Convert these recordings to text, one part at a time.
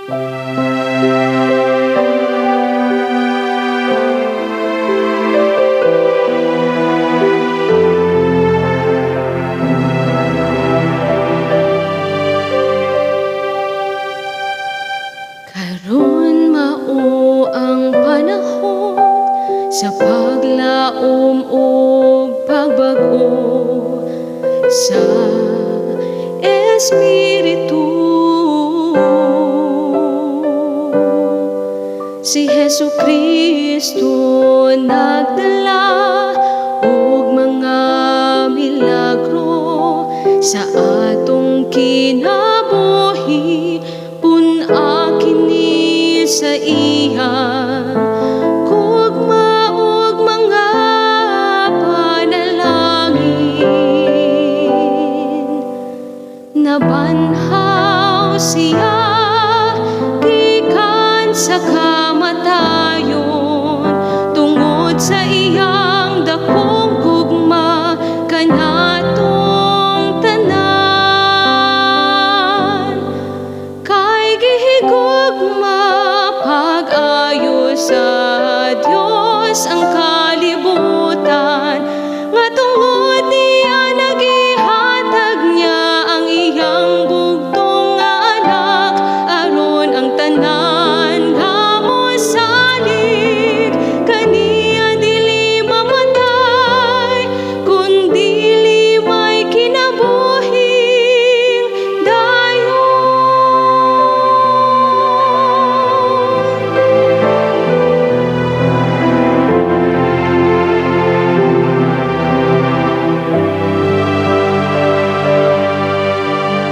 Karon mao ang panahon sa paglaom ug pagbag-o sa Espiritu. Si Jesucristo nagdala og mga milagro sa atong kinabuhi. Pun-a kini sa iya gugma ug mga panalangin. Nabanhaw siya gikan sa kamatayon tungod sa iyang dakong gugma kanatong tanan. Kay gihigugma pag-ayo sa Dios ang kalibutan, nga tungod niya nagihatag niya ang iyang bugtong nga anak aron ang tanan nga mosalig kaniya dili mamatay kundi may kinabuhing dayon.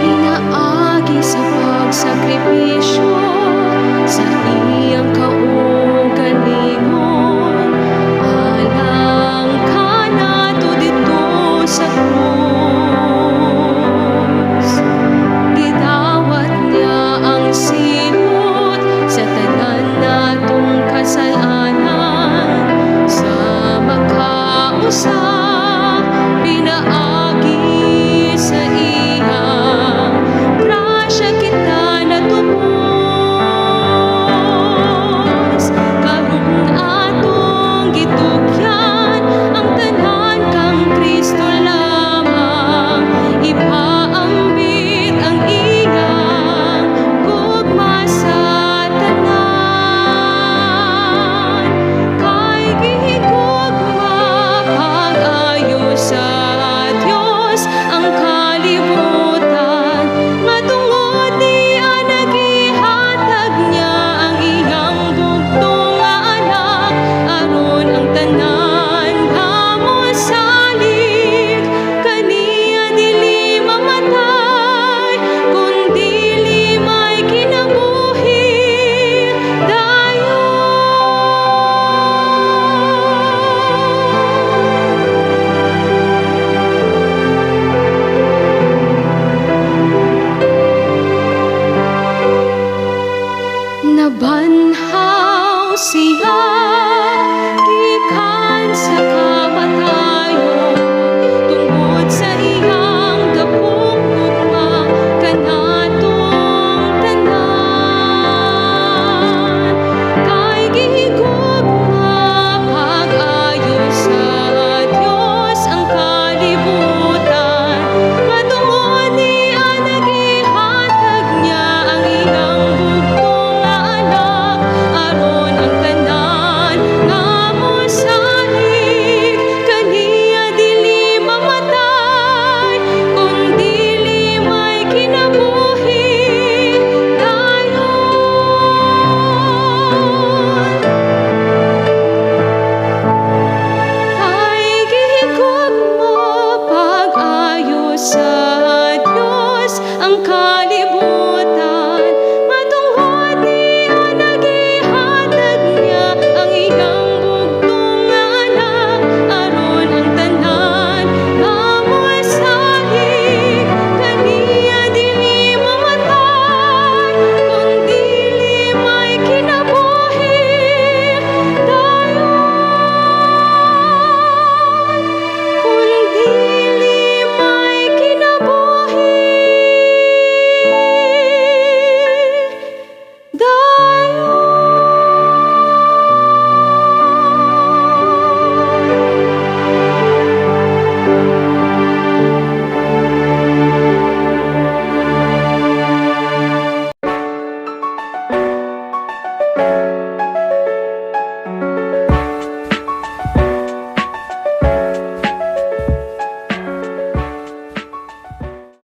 Pinaagi sa pagsakripisyo